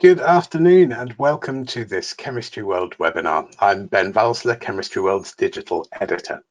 Good afternoon and welcome to this Chemistry World webinar. I'm Ben Valsler, Chemistry World's digital editor.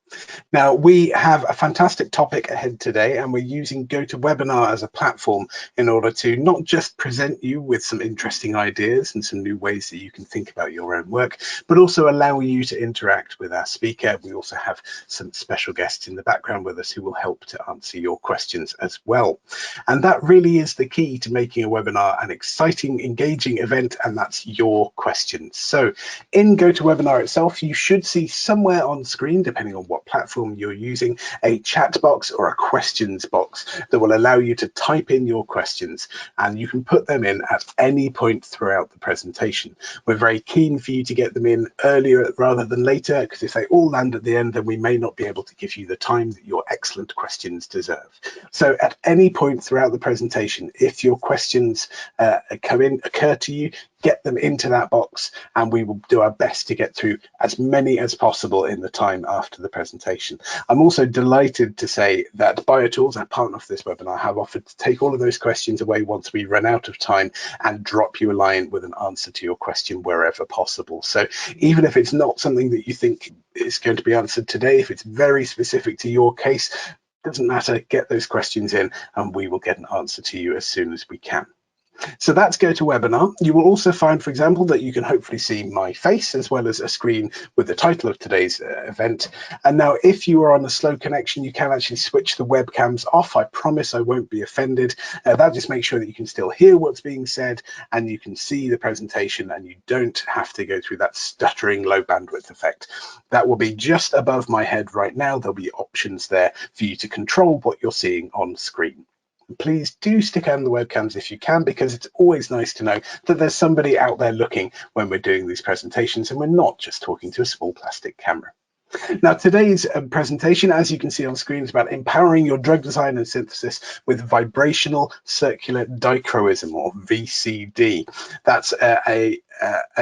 Now, we have a fantastic topic ahead today, and we're using GoToWebinar as a platform in order to not just present you with some interesting ideas and some new ways that you can think about your own work, but also allow you to interact with our speaker. We also have some special guests in the background with us who will help to answer your questions as well. And that really is the key to making a webinar an exciting, engaging event, and that's your questions. So in GoToWebinar itself, you should see somewhere on screen, depending on what platform you're using, a chat box or a questions box that will allow you to type in your questions, and you can put them in at any point throughout the presentation. We're very keen for you to get them in earlier rather than later, because if they all land at the end, then we may not be able to give you the time that your excellent questions deserve. So at any point throughout the presentation, if your questions occur to you, get them into that box, and we will do our best to get through as many as possible in the time after the presentation. I'm also delighted to say that BioTools, our partner for this webinar, have offered to take all of those questions away once we run out of time and drop you a line with an answer to your question wherever possible. So even if it's not something that you think is going to be answered today, if it's very specific to your case, doesn't matter, get those questions in and we will get an answer to you as soon as we can. So that's GoToWebinar. You will also find, for example, that you can hopefully see my face as well as a screen with the title of today's event. And now if you are on a slow connection, you can actually switch the webcams off. I promise I won't be offended. That just makes sure that you can still hear what's being said and you can see the presentation, and you don't have to go through that stuttering low bandwidth effect. That will be just above my head right now. There'll be options there for you to control what you're seeing on screen. Please do stick on the webcams if you can, because it's always nice to know that there's somebody out there looking when we're doing these presentations and we're not just talking to a small plastic camera. Now, today's presentation, as you can see on screen, is about empowering your drug design and synthesis with vibrational circular dichroism, or VCD. That's a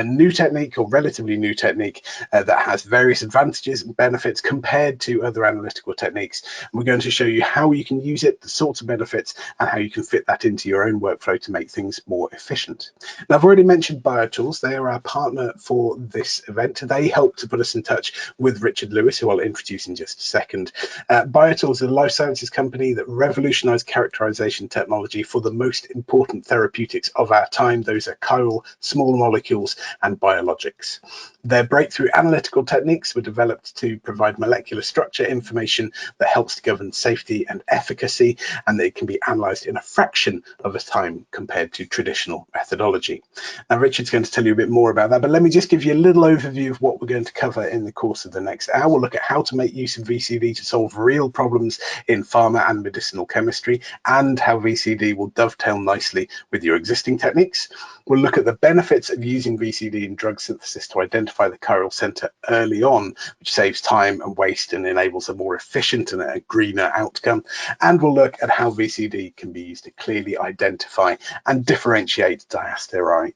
new technique, or relatively new technique, that has various advantages and benefits compared to other analytical techniques. And we're going to show you how you can use it, the sorts of benefits, and how you can fit that into your own workflow to make things more efficient. Now, I've already mentioned BioTools. They are our partner for this event. They helped to put us in touch with Richard Lewis, who I'll introduce in just a second. BioTools is a life sciences company that revolutionized characterization technology for the most important therapeutics of our time. Those are chiral, small molecules, and biologics. Their breakthrough analytical techniques were developed to provide molecular structure information that helps to govern safety and efficacy, and they can be analyzed in a fraction of a time compared to traditional methodology. Now, Richard's going to tell you a bit more about that, but let me just give you a little overview of what we're going to cover in the course of the next hour. We'll look at how to make use of VCD to solve real problems in pharma and medicinal chemistry, and how VCD will dovetail nicely with your existing techniques. We'll look at the benefits of using VCD in drug synthesis to identify the chiral center early on, which saves time and waste and enables a more efficient and a greener outcome. And we'll look at how VCD can be used to clearly identify and differentiate diastereomers.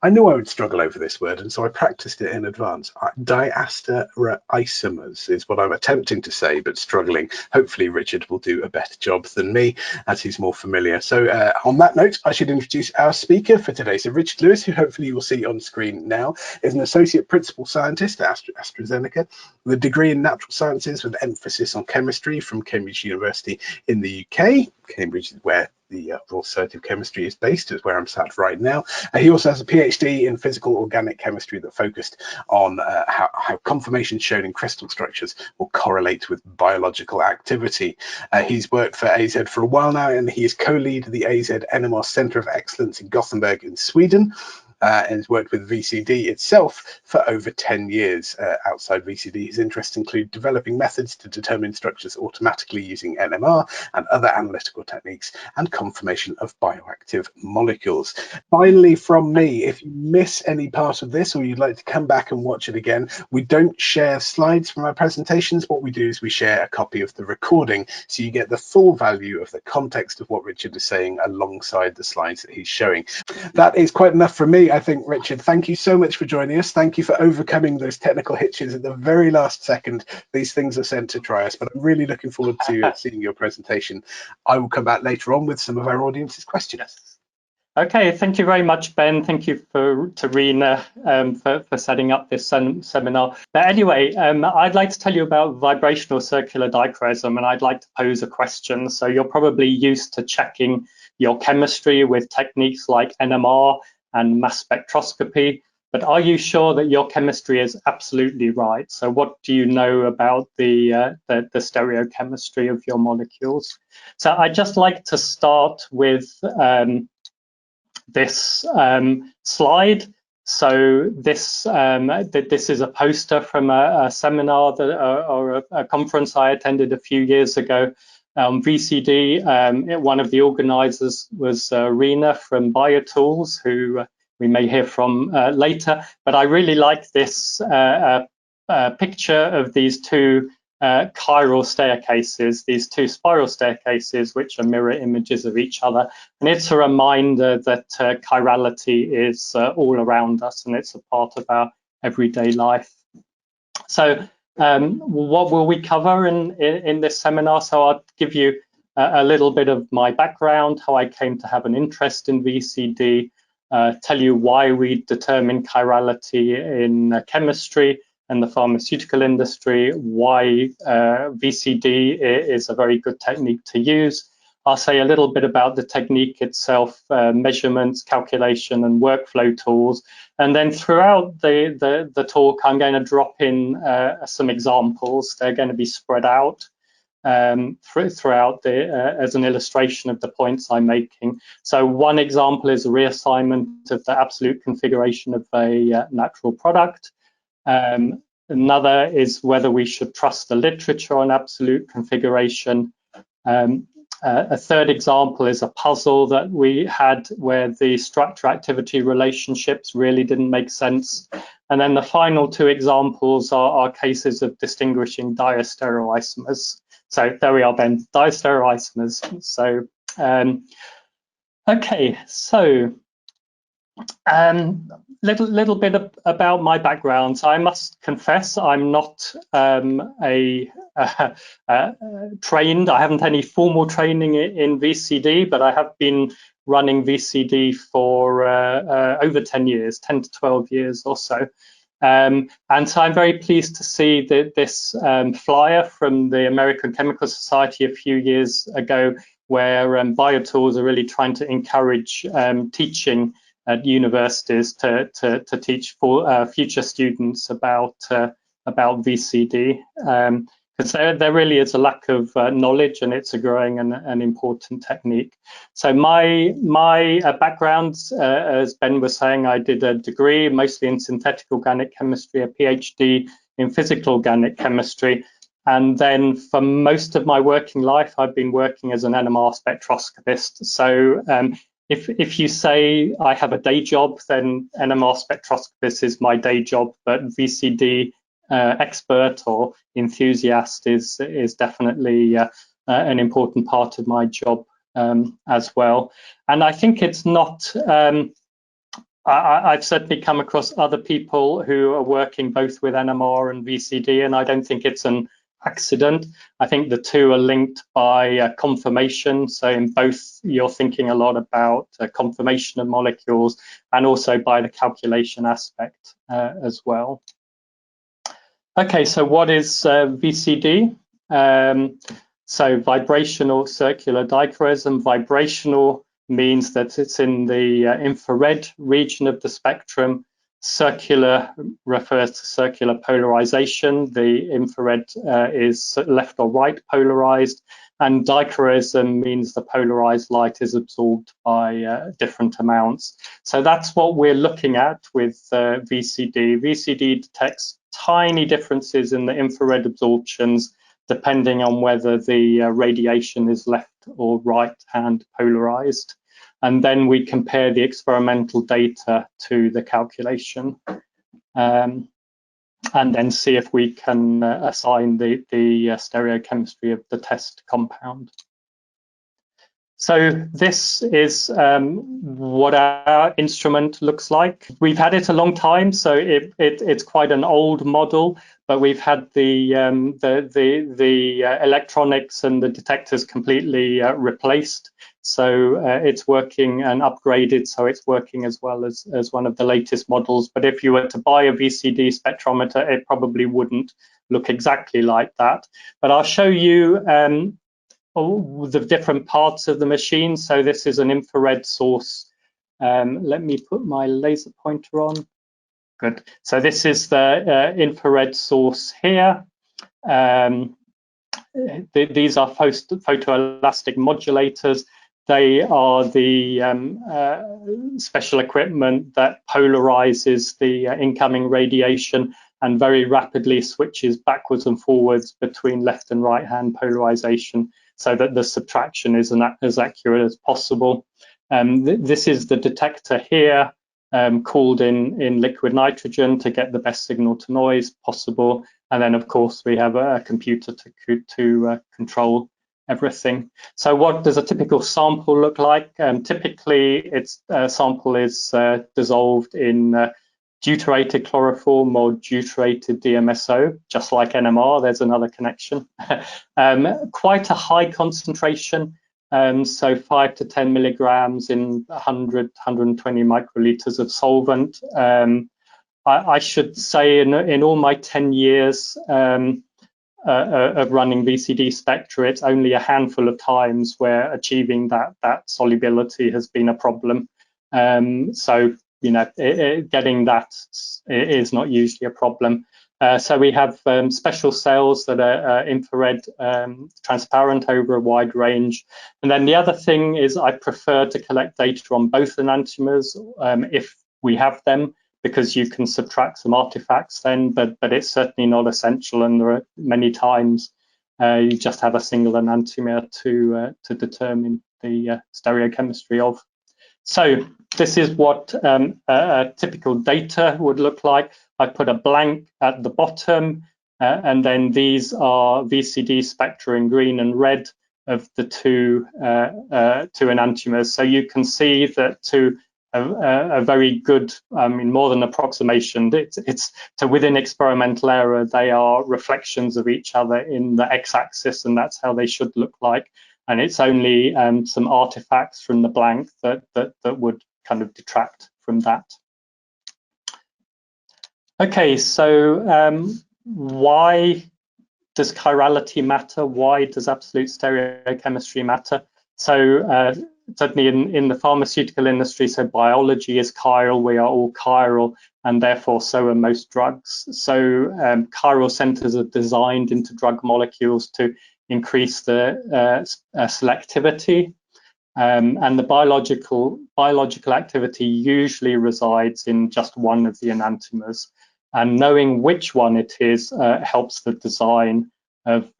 I knew I would struggle over this word, and so I practiced it in advance. Diastereoisomers is what I'm attempting to say, but struggling. Hopefully Richard will do a better job than me, as he's more familiar. So on that note, I should introduce our speaker for today. So Richard Lewis, who hopefully you will see on screen now, is an associate principal scientist at AstraZeneca, with a degree in natural sciences with emphasis on chemistry from Cambridge University in the UK. Cambridge is where the Royal Society of Chemistry is based, is where I'm sat right now. He also has a PhD in physical organic chemistry that focused on how conformations shown in crystal structures will correlate with biological activity. He's worked for AZ for a while now, and he is co-lead of the AZ NMR Centre of Excellence in Gothenburg in Sweden. And has worked with VCD itself for over 10 years. Outside VCD, his interests include developing methods to determine structures automatically using NMR and other analytical techniques, and conformation of bioactive molecules. Finally, from me, if you miss any part of this or you'd like to come back and watch it again, we don't share slides from our presentations. What we do is we share a copy of the recording, so you get the full value of the context of what Richard is saying alongside the slides that he's showing. That is quite enough from me, I think. Richard, thank you so much for joining us. Thank you for overcoming those technical hitches at the very last second. These things are sent to try us, but I'm really looking forward to seeing your presentation. I will come back later on with some of our audience's questions. Okay, thank you very much, Ben. Thank you to Rena for setting up this seminar. But anyway, I'd like to tell you about vibrational circular dichroism, and I'd like to pose a question. So you're probably used to checking your chemistry with techniques like NMR and mass spectroscopy, but are you sure that your chemistry is absolutely right? So what do you know about the stereochemistry of your molecules? So I'd just like to start with this slide. So this is a poster from a seminar or a conference I attended a few years ago. VCD, one of the organizers was Rena from BioTools, who we may hear from later. But I really like this picture of these two chiral staircases, these two spiral staircases, which are mirror images of each other. And it's a reminder that chirality is all around us, and it's a part of our everyday life. So what will we cover in this seminar? So I'll give you a little bit of my background, how I came to have an interest in VCD, tell you why we determine chirality in chemistry and the pharmaceutical industry, why VCD is a very good technique to use. I'll say a little bit about the technique itself, measurements, calculation, and workflow tools. And then throughout the talk, I'm going to drop in some examples. They're going to be spread out throughout as an illustration of the points I'm making. So one example is a reassignment of the absolute configuration of a natural product. Another is whether we should trust the literature on absolute configuration. A third example is a puzzle that we had where the structure-activity relationships really didn't make sense. And then the final two examples are cases of distinguishing diastereoisomers. So there we are, Ben, diastereoisomers. So, okay, so little bit about my background. So I must confess I'm not trained. I haven't any formal training in VCD, but I have been running VCD for over 10 years, 10 to 12 years or so. And so I'm very pleased to see that this flyer from the American Chemical Society a few years ago, where BioTools are really trying to encourage teaching at universities to teach for future students about VCD, because there really is a lack of knowledge, and it's a growing and an important technique. So my background, as Ben was saying, I did a degree mostly in synthetic organic chemistry, a PhD in physical organic chemistry. And then for most of my working life, I've been working as an NMR spectroscopist. So if you say I have a day job, then NMR spectroscopist is my day job, but VCD expert or enthusiast is definitely an important part of my job as well. And I think it's not, I've certainly come across other people who are working both with NMR and VCD, and I don't think it's an accident. I think the two are linked by conformation. So in both, you're thinking a lot about conformation of molecules, and also by the calculation aspect as well. Okay, so what is VCD? So vibrational circular dichroism. Vibrational means that it's in the infrared region of the spectrum. Circular refers to circular polarization. The infrared is left or right polarized, and dichroism means the polarized light is absorbed by different amounts. So that's what we're looking at with VCD. VCD detects tiny differences in the infrared absorptions depending on whether the radiation is left or right hand polarized. And then we compare the experimental data to the calculation, and then see if we can assign the stereochemistry of the test compound. So this is what our instrument looks like. We've had it a long time, so it's quite an old model, but we've had the electronics and the detectors completely replaced. So it's working and upgraded, so it's working as well as one of the latest models. But if you were to buy a VCD spectrometer, it probably wouldn't look exactly like that. But I'll show you the different parts of the machine. So this is an infrared source. Let me put my laser pointer on. Good. So this is the infrared source here. These are photoelastic modulators. They are the special equipment that polarizes the incoming radiation and very rapidly switches backwards and forwards between left and right hand polarization, so that the subtraction is as accurate as possible. This is the detector here, cooled in liquid nitrogen to get the best signal to noise possible. And then, of course, we have a computer to control everything. So what does a typical sample look like? Typically, its sample is dissolved in deuterated chloroform or deuterated DMSO, just like NMR. There's another connection. Quite a high concentration, so 5 to 10 milligrams in 100, 120 microliters of solvent. I should say in all my 10 years of running VCD spectra, it's only a handful of times where achieving that solubility has been a problem. So, you know, getting that is not usually a problem. So we have special cells that are infrared transparent over a wide range. And then the other thing is I prefer to collect data on both enantiomers if we have them, because you can subtract some artifacts then, but it's certainly not essential. And there are many times you just have a single enantiomer to determine the stereochemistry of. So this is what typical data would look like. I put a blank at the bottom, and then these are VCD spectra in green and red of the two enantiomers. So you can see that to a very good, I mean, more than approximation, it's to within experimental error, they are reflections of each other in the x-axis, and that's how they should look like. And it's only some artifacts from the blank that would kind of detract from that. Okay, so why does chirality matter? Why does absolute stereochemistry matter? So certainly in the pharmaceutical industry, so biology is chiral, we are all chiral, and therefore so are most drugs. So chiral centers are designed into drug molecules to increase the selectivity, and the biological activity usually resides in just one of the enantiomers. And knowing which one it is helps the design of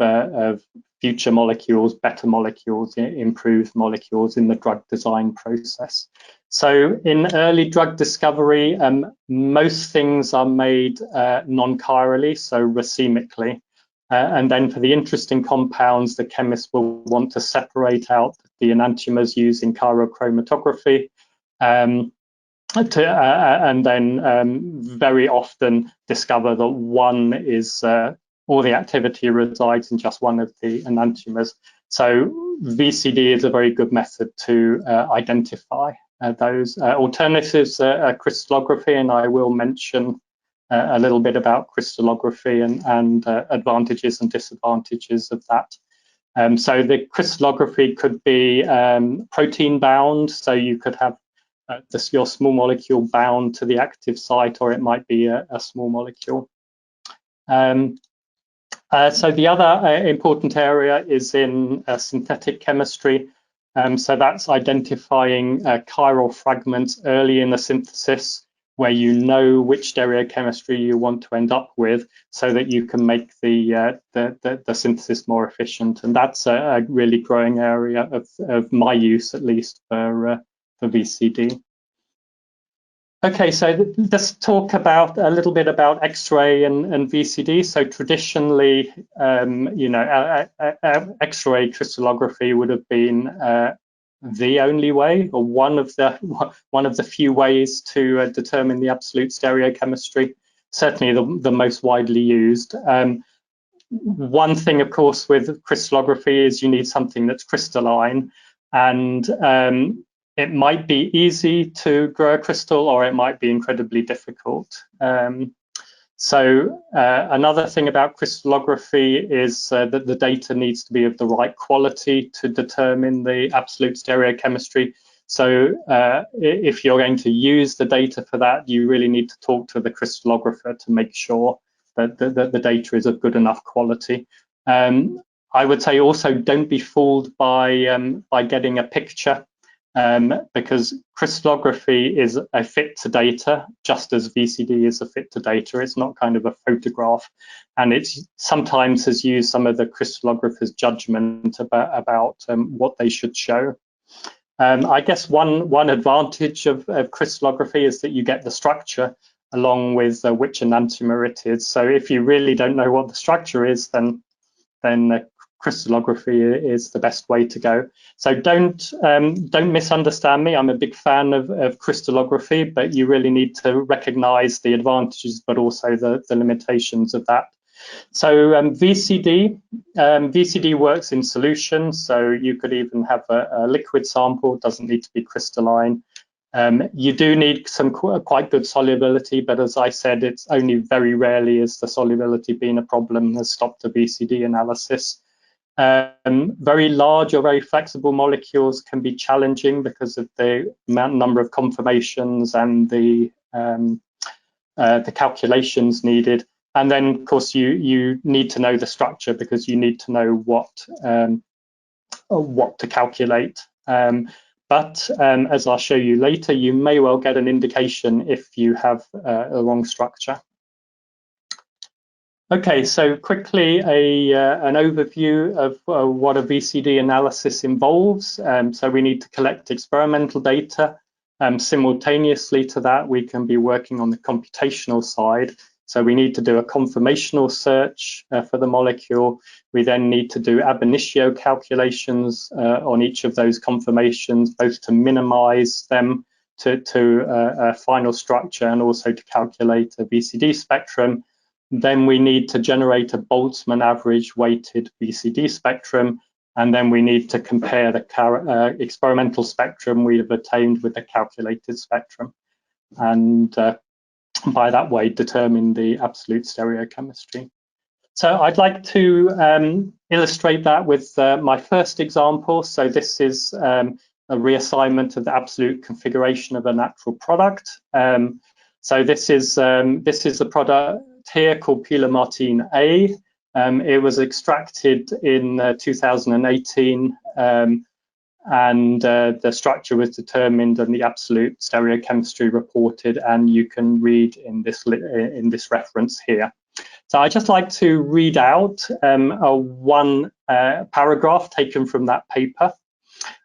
future molecules, better molecules, improved molecules in the drug design process. So in early drug discovery, most things are made non-chirally, so racemically. And then for the interesting compounds, the chemist will want to separate out the enantiomers using chirochromatography. And then very often discover that one is, all the activity resides in just one of the enantiomers. So VCD is a very good method to identify those. Alternatives are crystallography, and I will mention a little bit about crystallography and advantages and disadvantages of that. So the crystallography could be protein bound, so you could have your small molecule bound to the active site, or it might be a small molecule. So the other important area is in synthetic chemistry. So that's identifying chiral fragments early in the synthesis, where you know which stereochemistry you want to end up with, so that you can make the synthesis more efficient. And that's a really growing area of my use, at least for VCD. Okay, so let's talk about a little bit about X-ray and VCD. So traditionally, you know, X-ray crystallography would have been the only way, or one of the few ways to determine the absolute stereochemistry. Certainly the most widely used. One thing, of course, with crystallography is you need something that's crystalline, and it might be easy to grow a crystal, or it might be incredibly difficult. So another thing about crystallography is that the data needs to be of the right quality to determine the absolute stereochemistry. So if you're going to use the data for that, you really need to talk to the crystallographer to make sure that the data is of good enough quality. I would say also don't be fooled by getting a picture, because crystallography is a fit to data, just as VCD is a fit to data. It's not kind of a photograph, and it sometimes has used some of the crystallographer's judgment about what they should show. I guess one advantage of crystallography is that you get the structure along with which enantiomer it is. So if you really don't know what the structure is, then crystallography is the best way to go. So don't misunderstand me. I'm a big fan of crystallography, but you really need to recognize the advantages, but also the limitations of that. So VCD works in solutions, so you could even have a liquid sample, doesn't need to be crystalline. You do need some quite good solubility, but as I said, it's only very rarely is the solubility being a problem has stopped the VCD analysis. Very large or very flexible molecules can be challenging because of the number of conformations and the calculations needed. And then, of course, you need to know the structure because you need to know what to calculate. But as I'll show you later, you may well get an indication if you have a wrong structure. Okay, so quickly an overview of what a VCD analysis involves. So we need to collect experimental data. Simultaneously to that, we can be working on the computational side. So we need to do a conformational search for the molecule. We then need to do ab initio calculations on each of those conformations, both to minimize them to a final structure and also to calculate a VCD spectrum. Then we need to generate a Boltzmann average weighted VCD spectrum, and then we need to compare the experimental spectrum we have obtained with the calculated spectrum, and by that way determine the absolute stereochemistry. So I'd like to illustrate that with my first example. So this is a reassignment of the absolute configuration of a natural product. So this is the product here called Pilomartine A. It was extracted in 2018, and the structure was determined and the absolute stereochemistry reported, and you can read in this reference here. So I'd just like to read out one paragraph taken from that paper.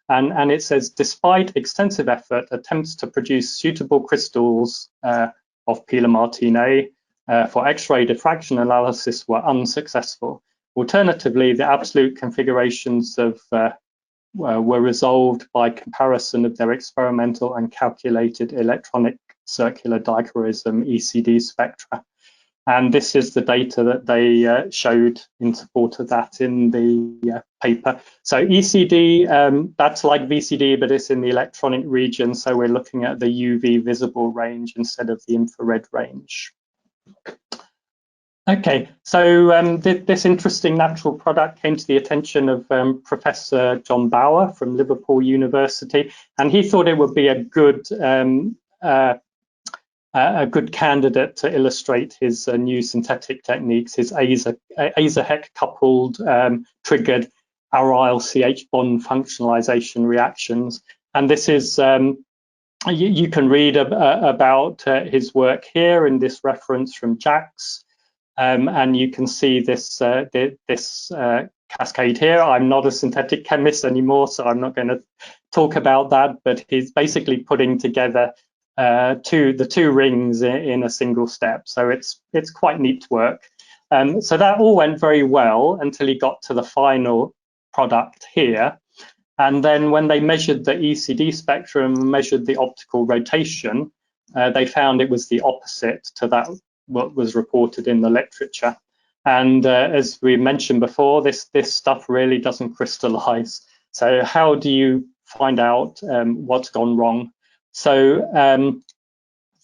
And it says, despite extensive effort, attempts to produce suitable crystals of Pilomartine A for X-ray diffraction analysis were unsuccessful. Alternatively, the absolute configurations were resolved by comparison of their experimental and calculated electronic circular dichroism ECD spectra. And this is the data that they showed in support of that in the paper. So ECD, that's like VCD, but it's in the electronic region. So we're looking at the UV visible range instead of the infrared range. Okay, so this interesting natural product came to the attention of Professor John Bower from Liverpool University, and he thought it would be a good candidate to illustrate his new synthetic techniques, his Azaheck coupled triggered aryl CH bond functionalization reactions. And this is, you can read about his work here in this reference from Jacks. And you can see this cascade here. I'm not a synthetic chemist anymore, so I'm not going to talk about that, but he's basically putting together the two rings in a single step. So it's quite neat work. So that all went very well until he got to the final product here. And then when they measured the ECD spectrum, measured the optical rotation, they found it was the opposite to that what was reported in the literature. And as we mentioned before, this stuff really doesn't crystallize. So how do you find out what's gone wrong? So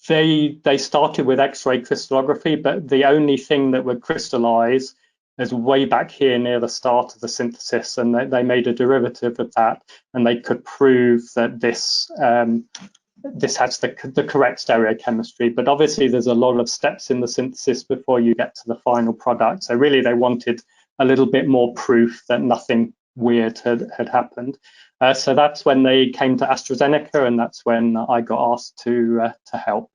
they started with X-ray crystallography, but the only thing that would crystallize is way back here near the start of the synthesis, and they made a derivative of that, and they could prove that this has the correct stereochemistry. But obviously there's a lot of steps in the synthesis before you get to the final product. So really they wanted a little bit more proof that nothing weird had happened. So that's when they came to AstraZeneca, and that's when I got asked to help.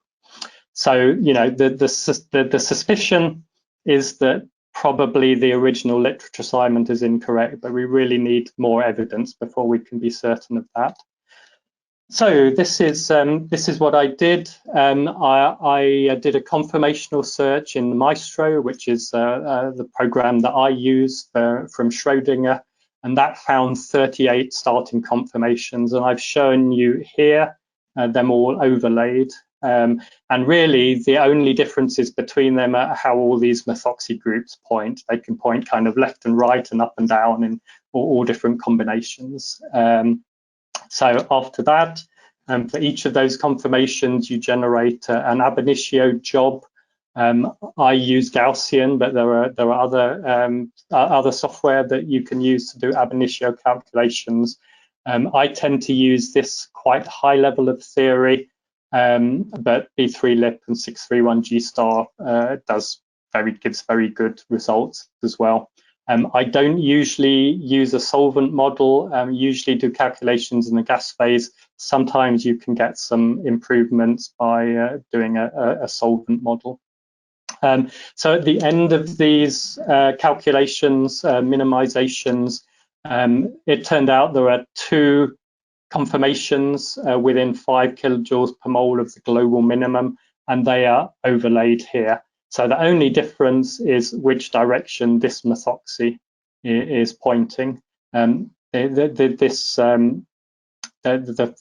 So, you know, the suspicion is that probably the original literature assignment is incorrect, but we really need more evidence before we can be certain of that. So this is what I did. I did a conformational search in Maestro, which is the program that I use from Schrödinger, and that found 38 starting conformations, and I've shown you here them all overlaid. And really, the only differences between them are how all these methoxy groups point. They can point kind of left and right and up and down in all different combinations. So after that, for each of those conformations, you generate an ab initio job. I use Gaussian, but there are other software that you can use to do ab initio calculations. I tend to use this quite high level of theory, but B3LIP and 631G star gives very good results as well. I don't usually use a solvent model, usually do calculations in the gas phase. Sometimes you can get some improvements by doing a solvent model. So at the end of these calculations, minimizations, it turned out there are 2 conformations within 5 kilojoules per mole of the global minimum, and they are overlaid here. So the only difference is which direction this methoxy is pointing. The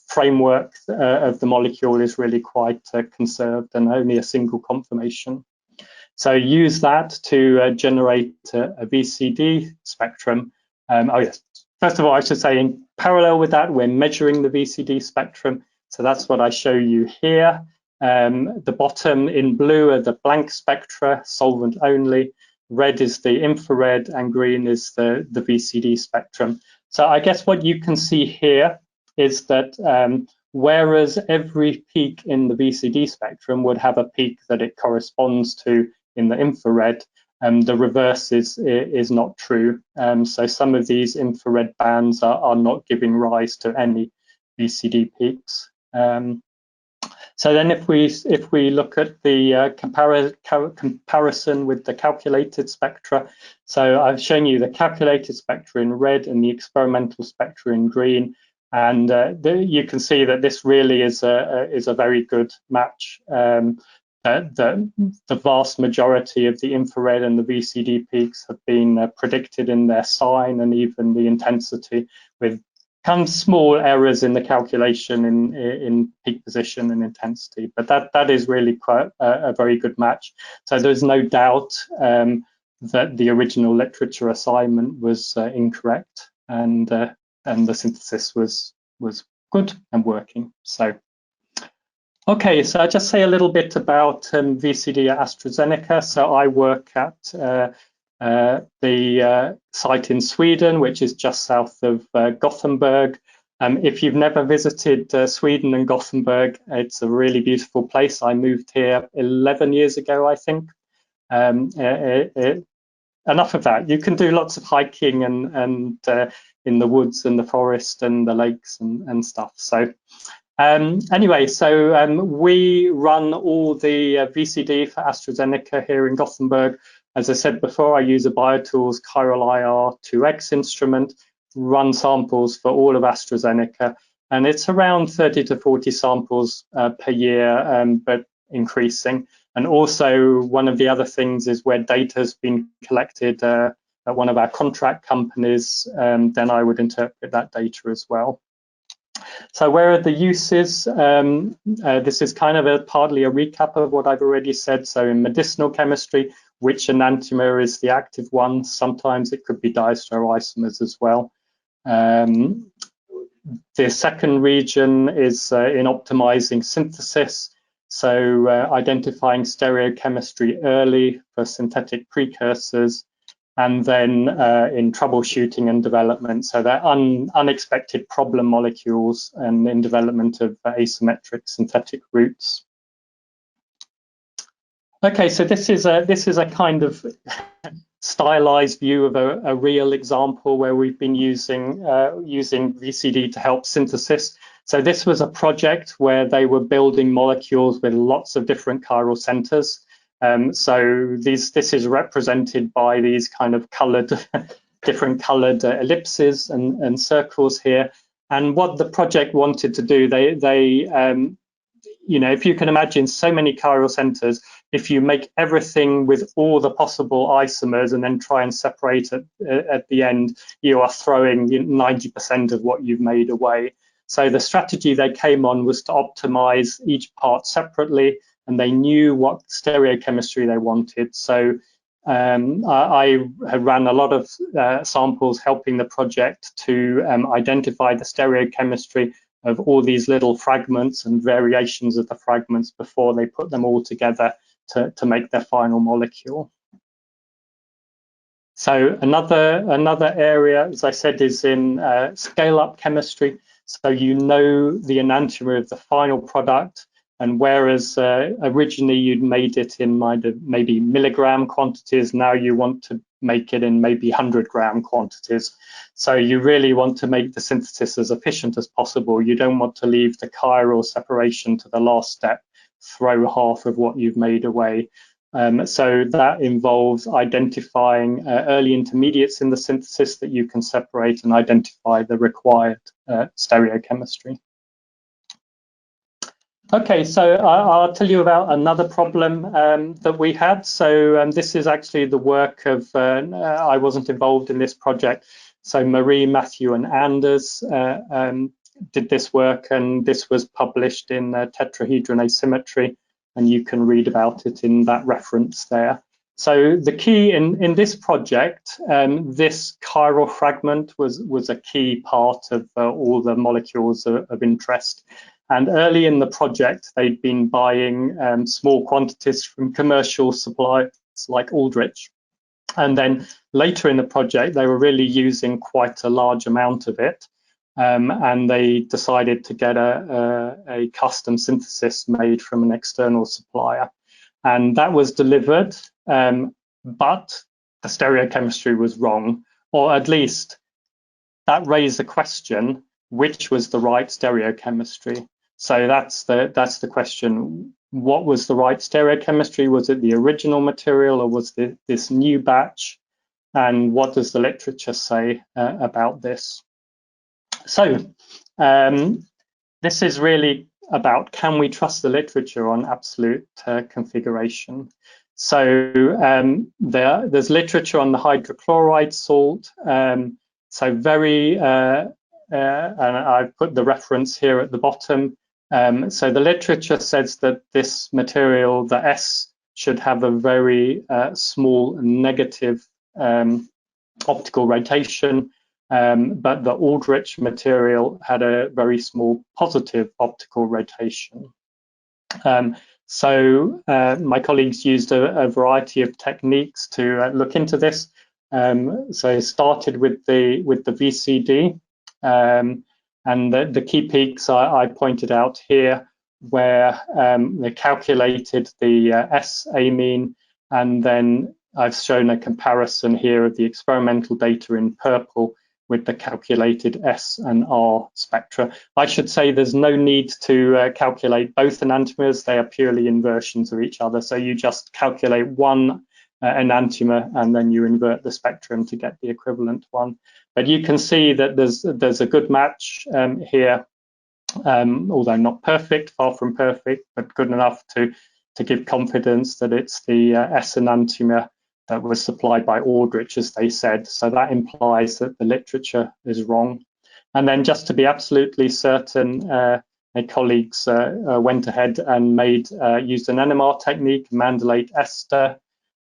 framework of the molecule is really quite conserved, and only a single conformation. So use that to generate a VCD spectrum. Oh yes, first of all, I should say in parallel with that, we're measuring the VCD spectrum. So that's what I show you here. The bottom in blue are the blank spectra, solvent only. Red is the infrared, and green is the VCD spectrum. So I guess what you can see here is that whereas every peak in the VCD spectrum would have a peak that it corresponds to in the infrared, the reverse is not true. So some of these infrared bands are not giving rise to any VCD peaks. So then if we look at the comparison with the calculated spectra, so I've shown you the calculated spectra in red and the experimental spectra in green, and you can see that this really is a very good match. The vast majority of the infrared and the VCD peaks have been predicted in their sign and even the intensity, with kind of small errors in the calculation in peak position and intensity, but that is really quite a very good match. So there's no doubt that the original literature assignment was incorrect, and the synthesis was good and working. So okay, so I'll just say a little bit about VCD at AstraZeneca. So I work at the site in Sweden, which is just south of Gothenburg. If you've never visited Sweden and Gothenburg, it's a really beautiful place. I moved here 11 years ago, I think. Enough of that. You can do lots of hiking and in the woods and the forest and the lakes and stuff. So anyway, so we run all the VCD for AstraZeneca here in Gothenburg. As I said before, I use a BioTools Chiral IR 2X instrument, run samples for all of AstraZeneca, and it's around 30 to 40 samples per year, but increasing. And also one of the other things is where data has been collected at one of our contract companies, then I would interpret that data as well. So where are the uses? This is kind of partly a recap of what I've already said. So in medicinal chemistry, which enantiomer is the active one? Sometimes it could be diastereoisomers as well. The second region is in optimizing synthesis. So identifying stereochemistry early for synthetic precursors, and then in troubleshooting and development. So they're unexpected problem molecules and in development of asymmetric synthetic routes. Okay, so this is a kind of stylized view of a real example where we've been using VCD to help synthesis. So this was a project where they were building molecules with lots of different chiral centers. So this is represented by these kind of colored, different colored ellipses and circles here. And what the project wanted to do, you know, if you can imagine so many chiral centers, if you make everything with all the possible isomers and then try and separate it at the end, you are throwing 90% of what you've made away. So the strategy they came on was to optimize each part separately, and they knew what stereochemistry they wanted. So I had ran a lot of samples helping the project to identify the stereochemistry of all these little fragments and variations of the fragments before they put them all together to make their final molecule. So another area, as I said, is in scale-up chemistry. So you know the enantiomer of the final product, and whereas originally you'd made it in maybe milligram quantities, now you want to make it in maybe 100-gram quantities. So you really want to make the synthesis as efficient as possible. You don't want to leave the chiral separation to the last step, throw half of what you've made away. So that involves identifying early intermediates in the synthesis that you can separate and identify the required stereochemistry. Okay, so I'll tell you about another problem that we had. So this is actually the work of, I wasn't involved in this project. So Marie, Matthew and Anders did this work, and this was published in Tetrahedron Asymmetry, and you can read about it in that reference there. So the key in this project, this chiral fragment was a key part of all the molecules of interest. And early in the project, they'd been buying small quantities from commercial suppliers like Aldrich. And then later in the project, they were really using quite a large amount of it. And they decided to get a custom synthesis made from an external supplier. And that was delivered, but the stereochemistry was wrong, or at least that raised the question, which was the right stereochemistry? So that's the question. What was the right stereochemistry? Was it the original material, or was it this new batch? And what does the literature say about this? So this is really about, can we trust the literature on absolute configuration? So there's literature on the hydrochloride salt. So and I've put the reference here at the bottom. So the literature says that this material, the S, should have a very small negative optical rotation, but the Aldrich material had a very small positive optical rotation. So my colleagues used a variety of techniques to look into this. So I started with the VCD. And the key peaks I pointed out here, where they calculated the S amine, and then I've shown a comparison here of the experimental data in purple with the calculated S and R spectra. I should say there's no need to calculate both enantiomers. They are purely inversions of each other. So you just calculate one enantiomer and then you invert the spectrum to get the equivalent one. But you can see that there's a good match here, although not perfect, far from perfect, but good enough to give confidence that it's the S enantiomer that was supplied by Aldrich, as they said. So that implies that the literature is wrong. And then just to be absolutely certain, my colleagues went ahead and used an NMR technique, mandolate ester,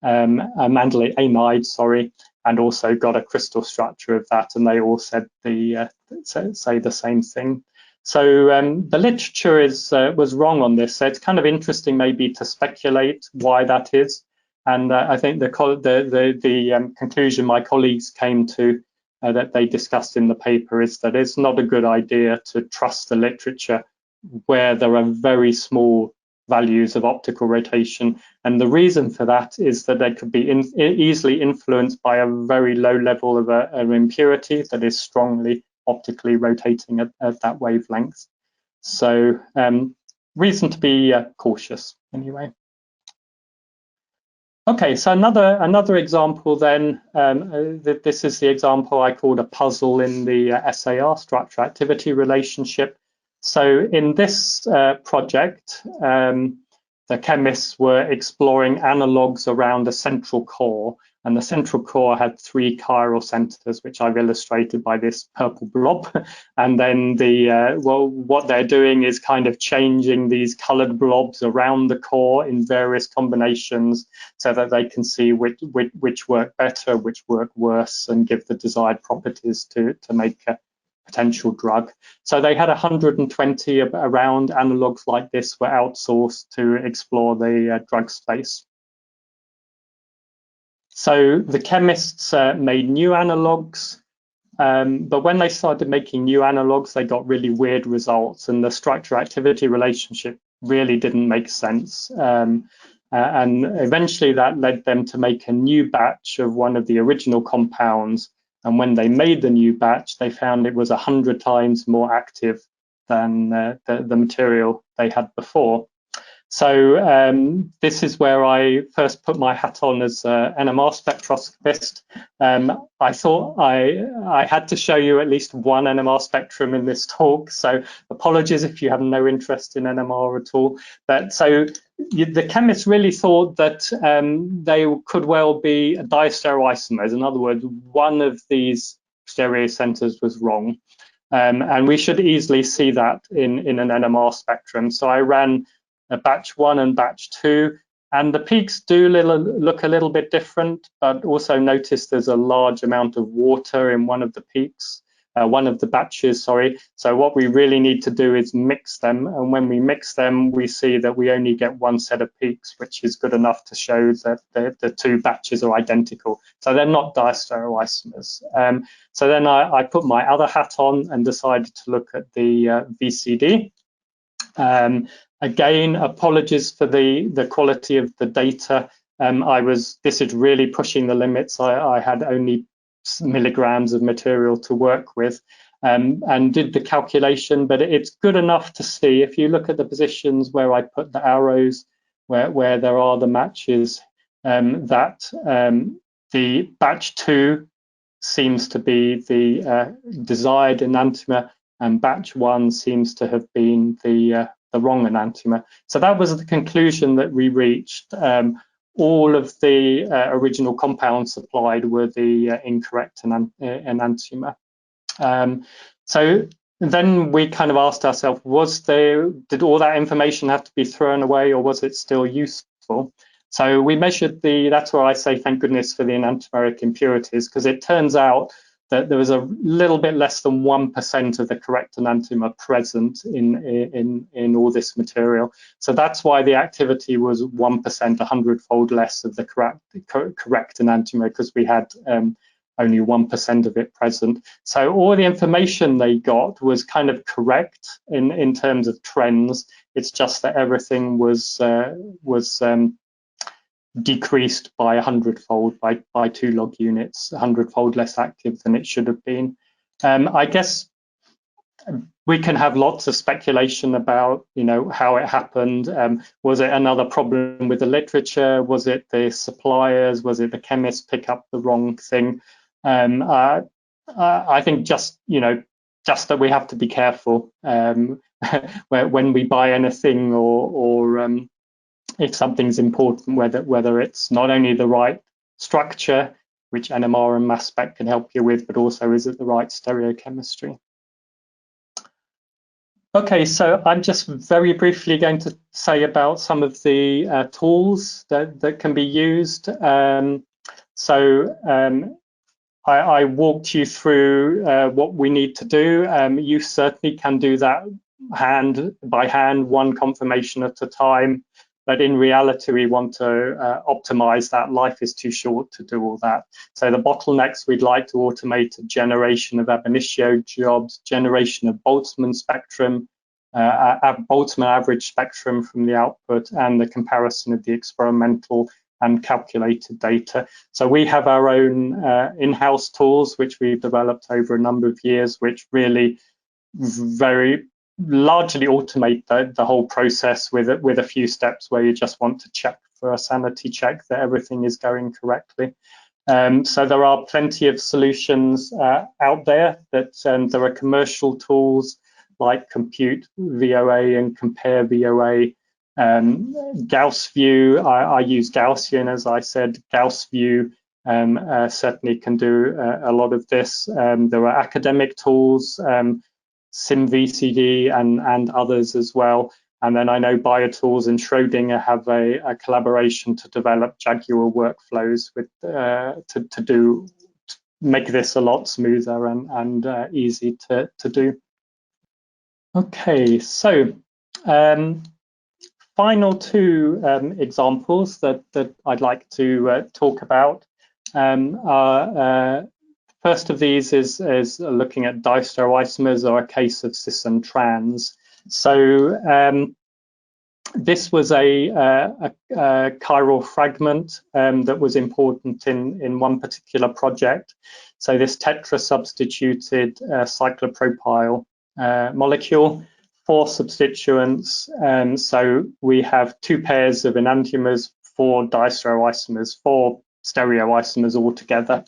mandolate amide, sorry, and also got a crystal structure of that, and they all said say the same thing. So the literature was wrong on this. So it's kind of interesting maybe to speculate why that is. And I think the conclusion my colleagues came to that they discussed in the paper is that it's not a good idea to trust the literature where there are very small values of optical rotation. And the reason for that is that they could be easily influenced by a very low level of an impurity that is strongly optically rotating at that wavelength. So reason to be cautious anyway. Okay, so another example then, this is the example I called a puzzle in the SAR, structure activity relationship. So in this project, the chemists were exploring analogues around a central core, and the central core had 3 chiral centers, which I've illustrated by this purple blob. And then what they're doing is kind of changing these colored blobs around the core in various combinations so that they can see which work better, which work worse, and give the desired properties to make a potential drug. So they had 120 around analogues like this were outsourced to explore the drug space. So the chemists made new analogues, but when they started making new analogues, they got really weird results, and the structure-activity relationship really didn't make sense. And eventually that led them to make a new batch of one of the original compounds. And when they made the new batch, they found it was 100 times more active than the material they had before. So this is where I first put my hat on as an NMR spectroscopist. I thought I had to show you at least one NMR spectrum in this talk, so apologies if you have no interest in NMR at all. But so the chemists really thought that they could well be diastereoisomers. In other words, one of these stereocenters was wrong. And we should easily see that in an NMR spectrum. So I ran batch 1 and batch 2, and the peaks do look a little bit different, but also notice there's a large amount of water in one of the peaks, one of the batches, sorry. So what we really need to do is mix them, and when we mix them, we see that we only get one set of peaks, which is good enough to show that the 2 batches are identical. So they're not diastereoisomers. So then I put my other hat on and decided to look at the VCD. Again, apologies for the quality of the data. This is really pushing the limits. I had only milligrams of material to work with, and did the calculation, but it's good enough to see. If you look at the positions where I put the arrows, where there are the matches, that the batch 2 seems to be the desired enantiomer, and batch 1 seems to have been the wrong enantiomer. So that was the conclusion that we reached. All of the original compounds supplied were the incorrect enantiomer. So then we kind of asked ourselves, did all that information have to be thrown away, or was it still useful? So we measured that's where I say thank goodness for the enantiomeric impurities, because it turns out that there was a little bit less than 1% of the correct enantiomer present in all this material. So that's why the activity was 1%, 100-fold less of the correct enantiomer, because we had only 1% of it present. So all the information they got was kind of correct in terms of trends. It's just that everything was decreased by 100-fold, by 2 log units, 100-fold less active than it should have been. I guess we can have lots of speculation about, how it happened. Was it another problem with the literature? Was it the suppliers? Was it the chemists pick up the wrong thing? I think just that we have to be careful when we buy anything, or if something's important, whether it's not only the right structure, which NMR and mass spec can help you with, but also is it the right stereochemistry? Okay, so I'm just very briefly going to say about some of the tools that can be used. I walked you through what we need to do. You certainly can do that hand by hand, one confirmation at a time. But in reality, we want to optimize that. Life is too short to do all that. So the bottlenecks, we'd like to automate a generation of ab initio jobs, generation of Boltzmann spectrum, Boltzmann average spectrum from the output, and the comparison of the experimental and calculated data. So we have our own in-house tools, which we've developed over a number of years, which really very largely automate the whole process with a few steps where you just want to check for a sanity check that everything is going correctly. So there are plenty of solutions out there. That there are commercial tools like Compute VOA and Compare VOA. Gauss View, I use Gaussian, as I said. Gauss View certainly can do a lot of this. There are academic tools, SimVCD and others as well. And then I know BioTools and Schrödinger have a collaboration to develop Jaguar workflows with to make this a lot smoother and easy to do. Okay, so final two examples that I'd like to talk about are first of these is looking at distereoisomers, or a case of cis and trans. So this was a chiral fragment that was important in one particular project. So this tetra-substituted cyclopropyl molecule, 4 substituents. So we have 2 pairs of enantiomers, 4 distereoisomers, 4 stereoisomers altogether.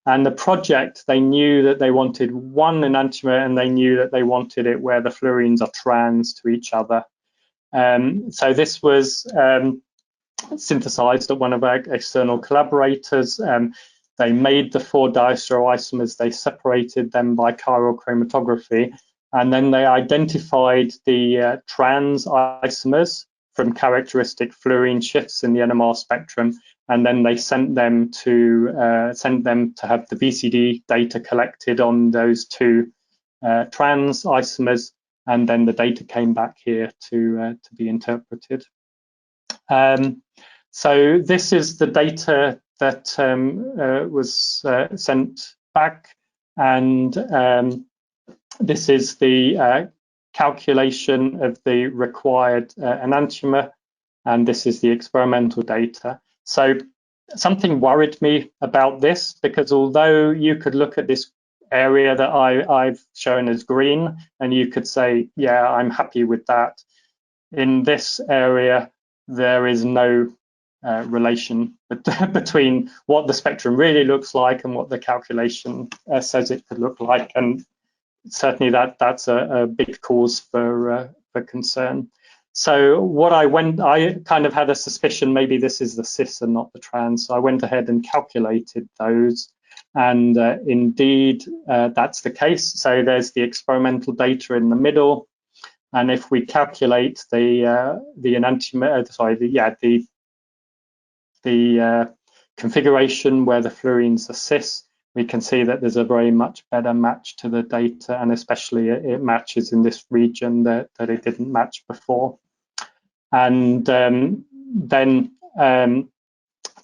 And the project, they knew that they wanted one enantiomer, and they knew that they wanted it where the fluorines are trans to each other. So this was synthesized at one of our external collaborators. They made the 4 distereoisomers, they separated them by chiral chromatography, and then they identified the trans isomers from characteristic fluorine shifts in the NMR spectrum, and then they sent them to have the VCD data collected on those 2 trans isomers, and then the data came back here to be interpreted. So this is the data that was sent back, and this is the calculation of the required enantiomer, and this is the experimental data. So something worried me about this, because although you could look at this area that I've shown as green and you could say, yeah, I'm happy with that, in this area there is no relation between what the spectrum really looks like and what the calculation says it could look like, and certainly that's a big cause for concern. So what I kind of had a suspicion maybe this is the cis and not the trans, so I went ahead and calculated those, and indeed that's the case. So there's the experimental data in the middle, and if we calculate the enantiomer, the configuration where the fluorines are cis, we can see that there's a very much better match to the data, and especially it matches in this region that it didn't match before. And then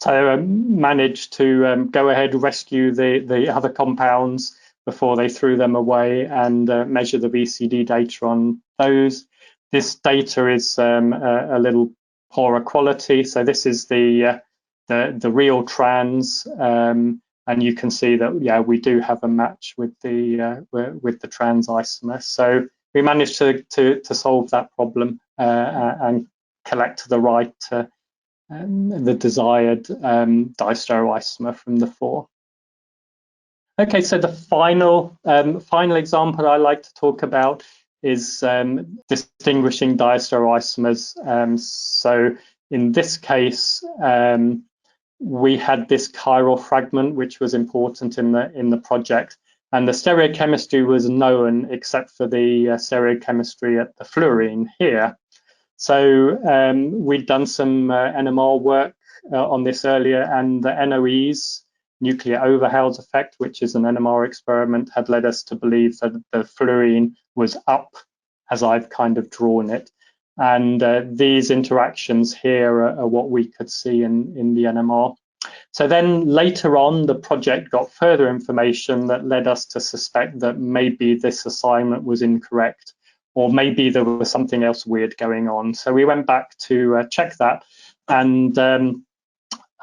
so I managed to go ahead, rescue the other compounds before they threw them away, and measure the VCD data on those. This data is a little poorer quality. So this is the real trans, and you can see that, yeah, we do have a match with the trans isomer. So we managed to solve that problem and collect the right, the desired distereoisomer from the 4. Okay, so the final example I like to talk about is distinguishing distereoisomers. So in this case, we had this chiral fragment, which was important in the project. And the stereochemistry was known except for the stereochemistry at the fluorine here. So we'd done some NMR work on this earlier, and the NOEs, nuclear overhauls effect, which is an NMR experiment, had led us to believe that the fluorine was up as I've kind of drawn it. And these interactions here are what we could see in the NMR. So then later on, the project got further information that led us to suspect that maybe this assignment was incorrect, or maybe there was something else weird going on. So we went back to check that, and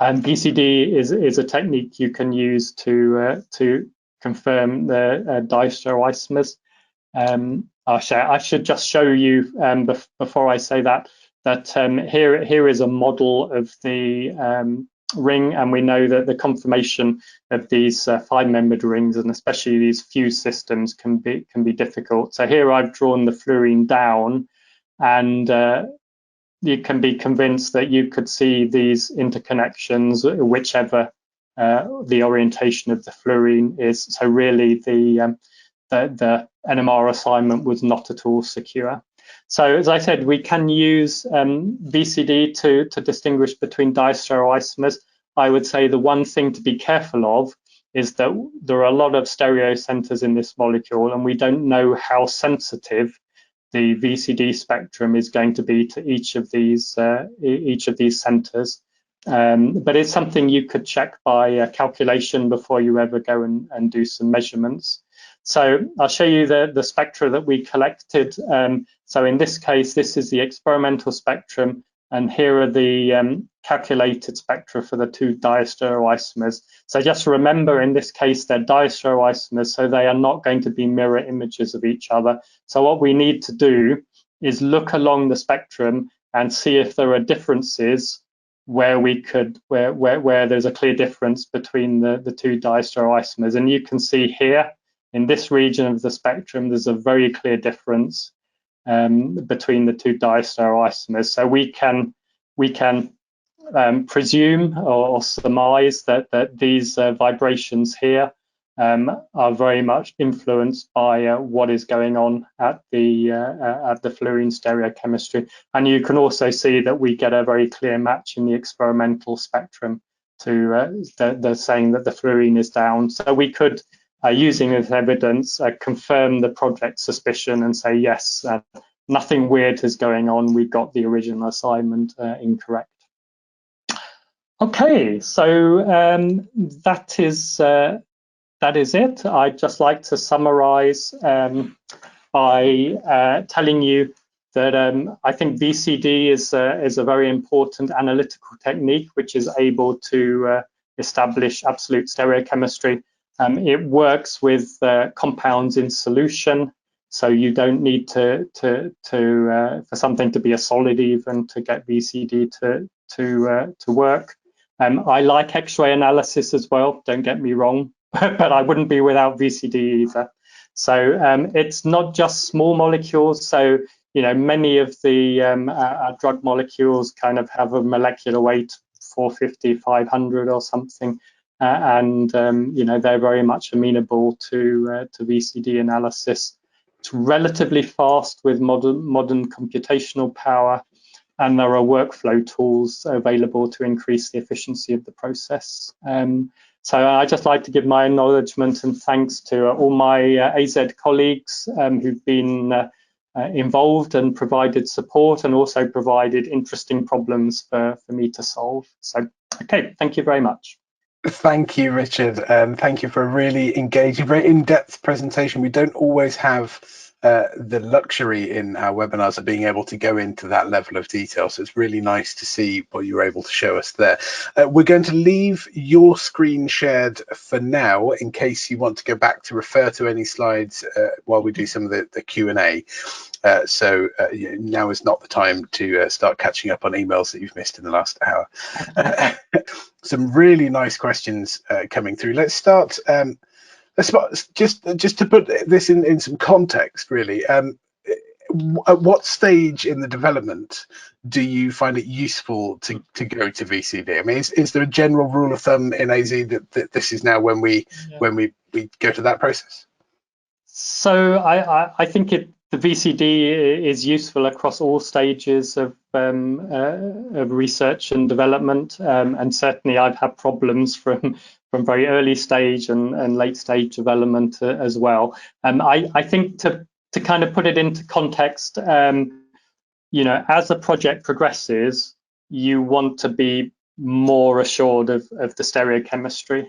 BCD is a technique you can use to confirm the diastereoisomers. I should just show you before I say that here is a model of the ring, and we know that the conformation of these 5-membered rings, and especially these fused systems, can be difficult. So here I've drawn the fluorine down, and you can be convinced that you could see these interconnections, whichever the orientation of the fluorine is. So really the NMR assignment was not at all secure. So as I said, we can use BCD to distinguish between diastereoisomers. I would say the one thing to be careful of is that there are a lot of stereocenters in this molecule, and we don't know how sensitive the VCD spectrum is going to be to each of these centers. But it's something you could check by calculation before you ever go and do some measurements. So I'll show you the spectra that we collected. So in this case, this is the experimental spectrum, and here are the calculated spectra for the 2 diastereoisomers. So just remember, in this case, they're diastereoisomers, so they are not going to be mirror images of each other. So what we need to do is look along the spectrum and see if there are differences where there's a clear difference between the 2 diastereoisomers. And you can see here, in this region of the spectrum, there's a very clear difference between the 2 diastereoisomers. So we can presume or surmise that these vibrations here are very much influenced by what is going on at the fluorine stereochemistry. And you can also see that we get a very clear match in the experimental spectrum to the saying that the fluorine is down. So we could, using this evidence, confirm the project suspicion and say, yes, nothing weird is going on. We got the original assignment incorrect. Okay, so that is it. I'd just like to summarize by telling you that I think VCD is a very important analytical technique which is able to establish absolute stereochemistry. It works with compounds in solution, so you don't need for something to be a solid even to get VCD to work. I like X-ray analysis as well, don't get me wrong, but I wouldn't be without VCD either. So it's not just small molecules. So, you know, many of the drug molecules kind of have a molecular weight 450, 500 or something. You know, they're very much amenable to VCD analysis. It's relatively fast with modern computational power, and there are workflow tools available to increase the efficiency of the process. So I'd just like to give my acknowledgement and thanks to all my AZ colleagues who've been involved and provided support, and also provided interesting problems for me to solve. So, okay, thank you very much. Thank you, Richard. Thank you for a really engaging, very in-depth presentation. We don't always have the luxury in our webinars of being able to go into that level of detail. So it's really nice to see what you were able to show us there. We're going to leave your screen shared for now in case you want to go back to refer to any slides while we do some of the Q&A. So now is not the time to start catching up on emails that you've missed in the last hour. Some really nice questions coming through. Let's start. Just to put this in some context, really. at what stage in the development do you find it useful to go to VCD? I mean, is there a general rule of thumb in AZ that this is now when we go to that process? So I think the VCD is useful across all stages of research and development, and certainly I've had problems from very early stage and late stage development as well. I think to kind of put it into context, you know, as the project progresses, you want to be more assured of the stereochemistry.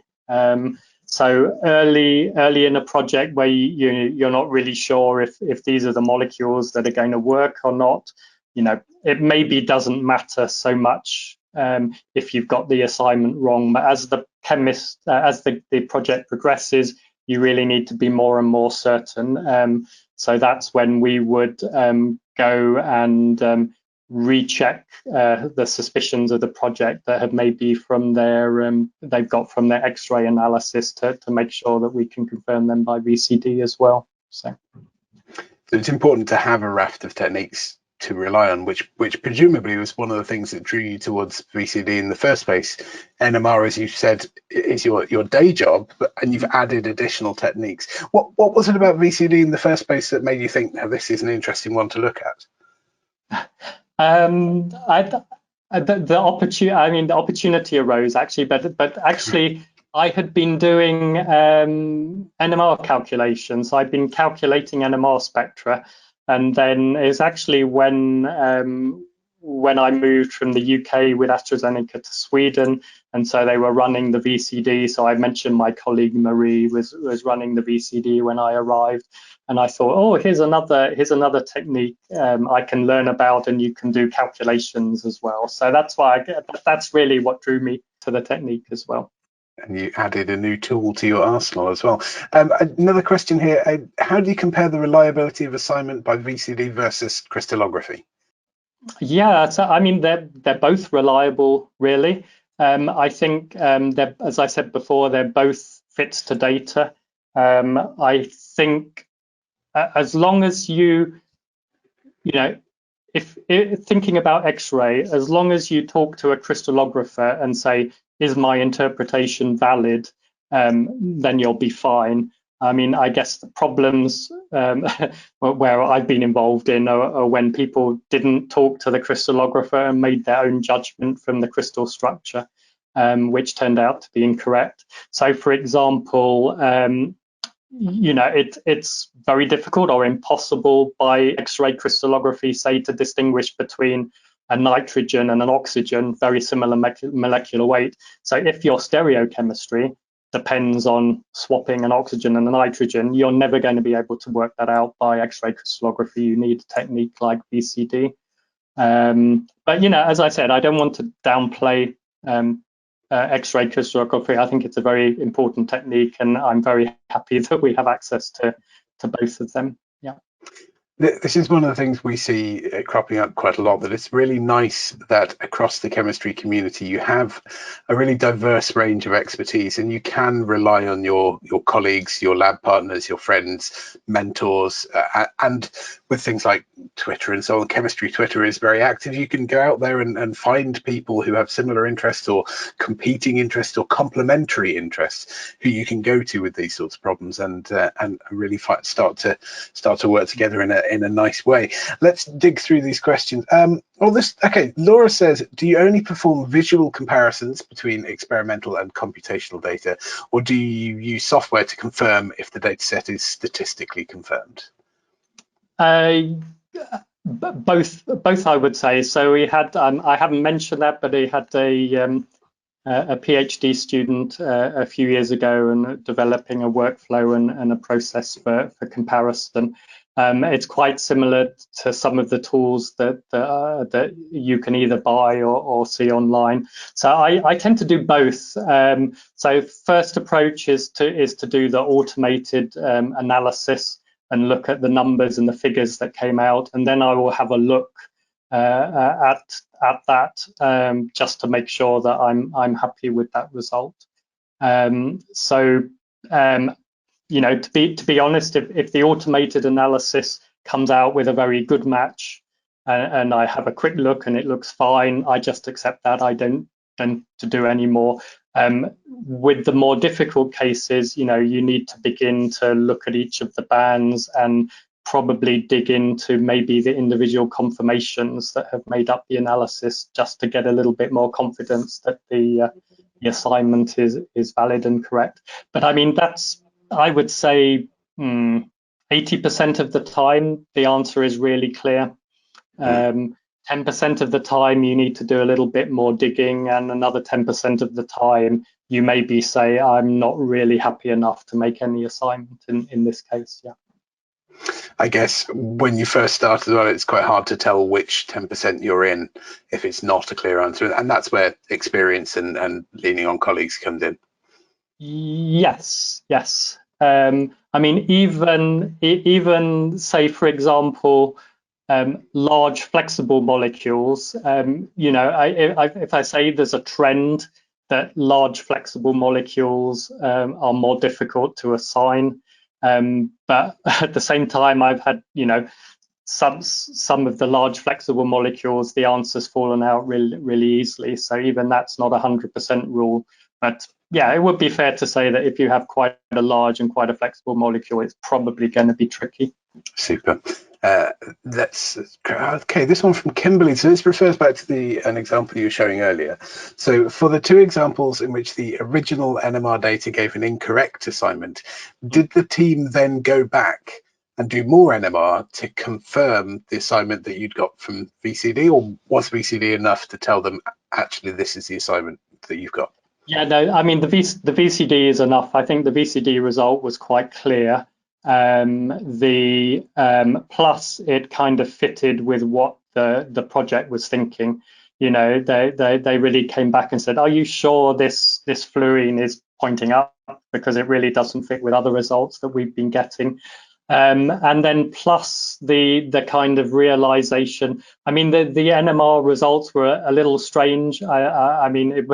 So early in a project where you're not really sure if these are the molecules that are going to work or not, you know, it maybe doesn't matter so much if you've got the assignment wrong. But as the chemist, as the project progresses, you really need to be more and more certain. So that's when we would go and recheck the suspicions of the project that have maybe from their they've got from their X-ray analysis to make sure that we can confirm them by VCD as well. So it's important to have a raft of techniques to rely on, which presumably was one of the things that drew you towards VCD in the first place. NMR, as you said, is your day job, and you've added additional techniques. What was it about VCD in the first place that made you think, now this is an interesting one to look at? The opportunity arose actually, but actually I had been doing NMR calculations. I'd been calculating NMR spectra, and then it's actually when I moved from the UK with AstraZeneca to Sweden, and so they were running the VCD. So I mentioned my colleague Marie was running the VCD when I arrived, and I thought, oh, here's another technique I can learn about, and you can do calculations as well. So that's really what drew me to the technique as well. And you added a new tool to your arsenal as well. Another question here, how do you compare the reliability of assignment by VCD versus crystallography? Yeah, so I mean, they're both reliable, really. I think, as I said before, they're both fits to data. I think as long as you know, if thinking about X-ray, as long as you talk to a crystallographer and say, is my interpretation valid, then you'll be fine. I mean, I guess the problems where I've been involved in are when people didn't talk to the crystallographer and made their own judgment from the crystal structure, which turned out to be incorrect. So, for example, you know, it's very difficult or impossible by X-ray crystallography, say, to distinguish between a nitrogen and an oxygen, very similar molecular weight. So if your stereochemistry depends on swapping an oxygen and a nitrogen, you're never going to be able to work that out by X-ray crystallography. You need a technique like VCD. But, you know, as I said, I don't want to downplay X-ray crystallography. I think it's a very important technique, and I'm very happy that we have access to both of them. Yeah. This is one of the things we see cropping up quite a lot, that it's really nice that across the chemistry community you have a really diverse range of expertise, and you can rely on your colleagues, your lab partners, your friends, mentors, and with things like Twitter and so on. Chemistry Twitter is very active. You can go out there and find people who have similar interests or competing interests or complementary interests who you can go to with these sorts of problems, and really start to work together in a nice way. Let's dig through these questions. Okay, Laura says, do you only perform visual comparisons between experimental and computational data, or do you use software to confirm if the data set is statistically confirmed? Both, I would say. So we had, I haven't mentioned that, but he had a PhD student a few years ago and developing a workflow and a process for comparison. It's quite similar to some of the tools that you can either buy or see online. So I tend to do both. So first approach is to do the automated analysis and look at the numbers and the figures that came out, and then I will have a look at that just to make sure that I'm happy with that result. You know, to be honest, if the automated analysis comes out with a very good match, and I have a quick look and it looks fine, I just accept that. I don't tend to do any more. With the more difficult cases, you need to begin to look at each of the bands and probably dig into maybe the individual conformations that have made up the analysis, just to get a little bit more confidence that the assignment is valid and correct. But I mean, I would say 80% of the time the answer is really clear. 10% of the time you need to do a little bit more digging, and another 10% of the time you maybe say, I'm not really happy enough to make any assignment in this case. Yeah. I guess when you first started on it, it's quite hard to tell which 10% you're in if it's not a clear answer, and that's where experience and leaning on colleagues comes in. Yes. I mean, even say, for example, large flexible molecules, if I say there's a trend that large flexible molecules are more difficult to assign, but at the same time, I've had, some of the large flexible molecules, the answer's fallen out really easily. So even that's not 100% rule. But yeah, it would be fair to say that if you have quite a large and quite a flexible molecule, it's probably going to be tricky. Super. That's okay. This one from Kimberly. So this refers back to an example you were showing earlier. So for the two examples in which the original NMR data gave an incorrect assignment, did the team then go back and do more NMR to confirm the assignment that you'd got from VCD, or was VCD enough to tell them actually this is the assignment that you've got? Yeah, no, I mean the VCD is enough. I think the VCD result was quite clear. Plus it kind of fitted with what the project was thinking. They really came back and said, are you sure this fluorine is pointing up, because it really doesn't fit with other results that we've been getting. And then plus the kind of realization. I mean, the NMR results were a little strange. I mean,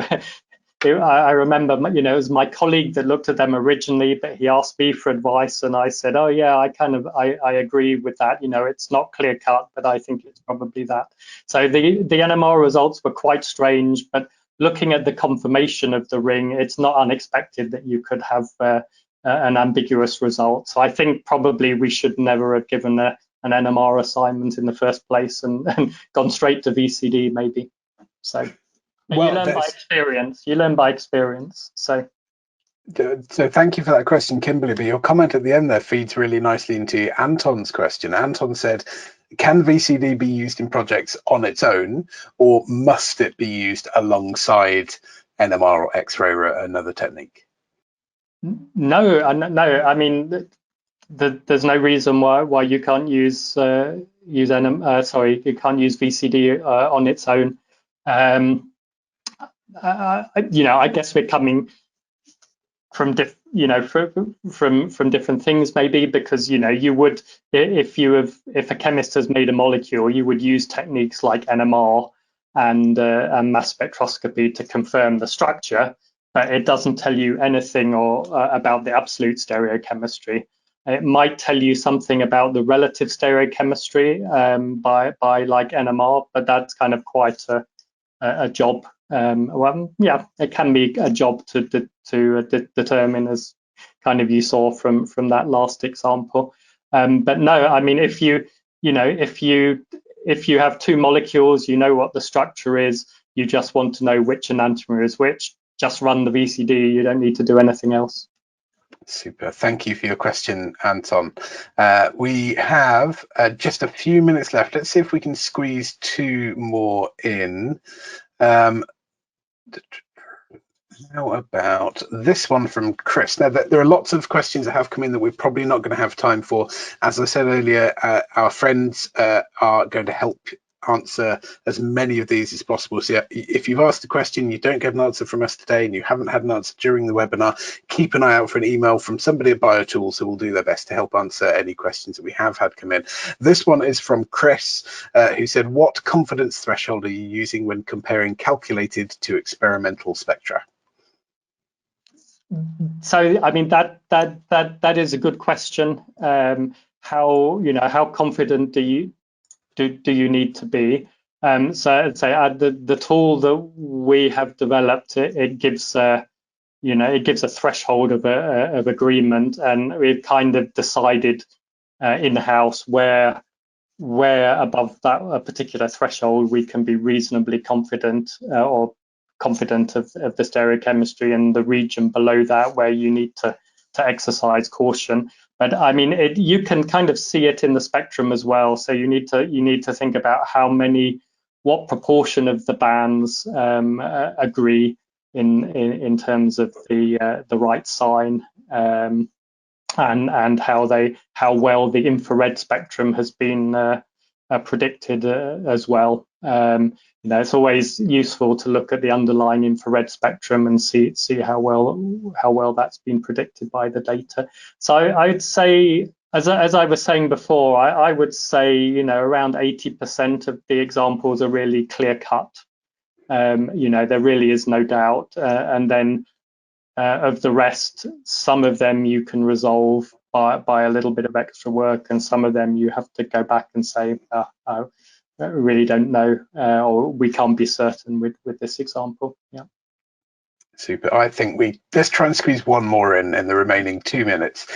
I remember, it was my colleague that looked at them originally, but he asked me for advice, and I said, oh yeah, I agree with that. It's not clear cut, but I think it's probably that. So the NMR results were quite strange, but looking at the conformation of the ring, it's not unexpected that you could have an ambiguous result. So I think probably we should never have given an NMR assignment in the first place and gone straight to VCD maybe. So. Well, you learn by experience. So thank you for that question, Kimberly. But your comment at the end there feeds really nicely into Anton's question. Anton said, can VCD be used in projects on its own, or must it be used alongside NMR or X-ray or another technique? No. I mean, there's no reason why you can't use you can't use VCD on its own. I guess we're coming from from different things maybe, because you would, if a chemist has made a molecule, you would use techniques like NMR and mass spectroscopy to confirm the structure, but it doesn't tell you anything about the absolute stereochemistry. It might tell you something about the relative stereochemistry by like NMR, but that's kind of quite a job. It can be a job to determine, as kind of you saw from that last example. But no, I mean, if you have two molecules, you know what the structure is, you just want to know which enantiomer is which, just run the VCD. You don't need to do anything else. Super. Thank you for your question, Anton. We have just a few minutes left. Let's see if we can squeeze two more in. How about this one from Chris? Now, there are lots of questions that have come in that we're probably not going to have time for. As I said earlier, our friends are going to help answer as many of these as possible. So if you've asked a question, you don't get an answer from us today, and you haven't had an answer during the webinar, keep an eye out for an email from somebody at BioTools who will do their best to help answer any questions that we have had come in. This one is from Chris, who said, what confidence threshold are you using when comparing calculated to experimental spectra? So I mean, that is a good question. how confident do you need to be? So I'd say the tool that we have developed, it gives it gives a threshold of agreement, and we've kind of decided in-house where above that particular threshold we can be reasonably confident or confident of the stereochemistry, and the region below that where you need to exercise caution. But I mean, you can kind of see it in the spectrum as well. So you need to think about what proportion of the bands agree in terms of the right sign, and how well the infrared spectrum has been predicted as well. It's always useful to look at the underlying infrared spectrum and see how well that's been predicted by the data. So I'd say, as I was saying before, I would say around 80% of the examples are really clear cut. There really is no doubt, and then of the rest, some of them you can resolve by a little bit of extra work, and some of them you have to go back and say, I really don't know, or we can't be certain with this example. Yeah. Super. I think let's try and squeeze one more in the remaining 2 minutes.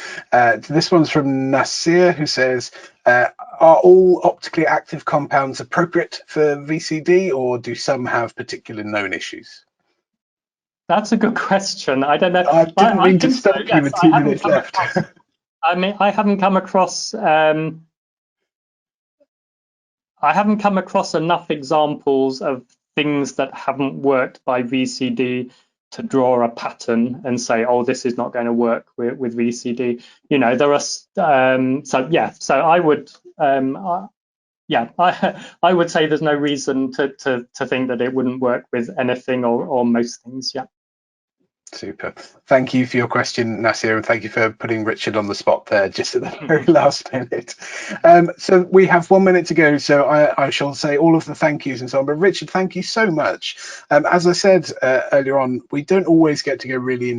This one's from Nasir, who says, are all optically active compounds appropriate for VCD, or do some have particular known issues? That's a good question. I don't know. I didn't mean to stop you with 2 minutes left. I mean, I haven't come across enough examples of things that haven't worked by VCD to draw a pattern and say, oh, this is not going to work with VCD. There are so I would I would say there's no reason to think that it wouldn't work with anything or most things. Yeah. Super. Thank you for your question, Nasir, and thank you for putting Richard on the spot there just at the very last minute. So we have 1 minute to go, so I shall say all of the thank yous and so on. But Richard, thank you so much. As I said earlier on, we don't always get to go really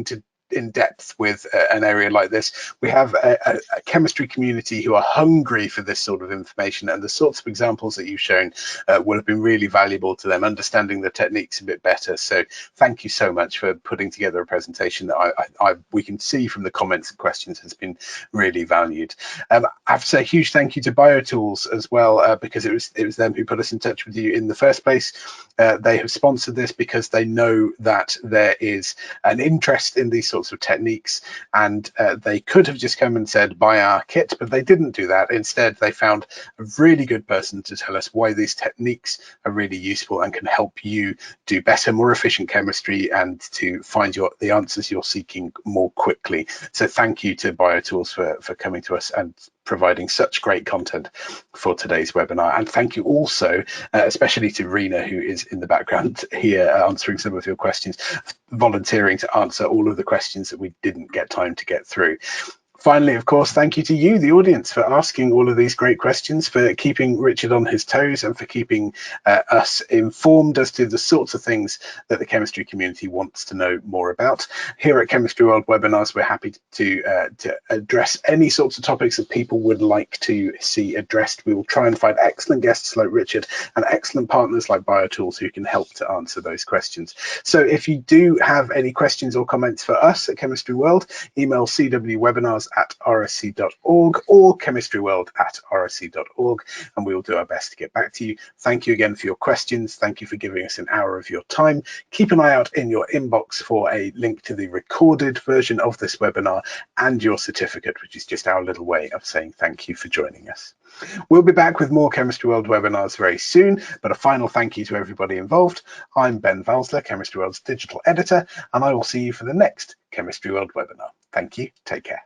in depth with an area like this. We have a chemistry community who are hungry for this sort of information, and the sorts of examples that you've shown will have been really valuable to them, understanding the techniques a bit better. So thank you so much for putting together a presentation that we can see from the comments and questions has been really valued. I have to say a huge thank you to BioTools as well, because it was them who put us in touch with you in the first place. They have sponsored this because they know that there is an interest in these sorts of techniques, and they could have just come and said buy our kit, but they didn't do that. Instead, they found a really good person to tell us why these techniques are really useful and can help you do better, more efficient chemistry and to find the answers you're seeking more quickly. So thank you to BioTools for coming to us and providing such great content for today's webinar. And thank you also, especially to Rena, who is in the background here answering some of your questions, volunteering to answer all of the questions that we didn't get time to get through. Finally, of course, thank you to you, the audience, for asking all of these great questions, for keeping Richard on his toes, and for keeping us informed as to the sorts of things that the chemistry community wants to know more about. Here at Chemistry World Webinars, we're happy to address any sorts of topics that people would like to see addressed. We will try and find excellent guests like Richard and excellent partners like BioTools who can help to answer those questions. So if you do have any questions or comments for us at Chemistry World, email cwwebinars@rsc.org or chemistryworld@rsc.org, and we will do our best to get back to you. Thank you again for your questions. Thank you for giving us an hour of your time. Keep an eye out in your inbox for a link to the recorded version of this webinar and your certificate, which is just our little way of saying thank you for joining us. We'll be back with more Chemistry World webinars very soon, but a final thank you to everybody involved. I'm Ben Valsler, Chemistry World's digital editor, and I will see you for the next Chemistry World webinar. Thank you. Take care.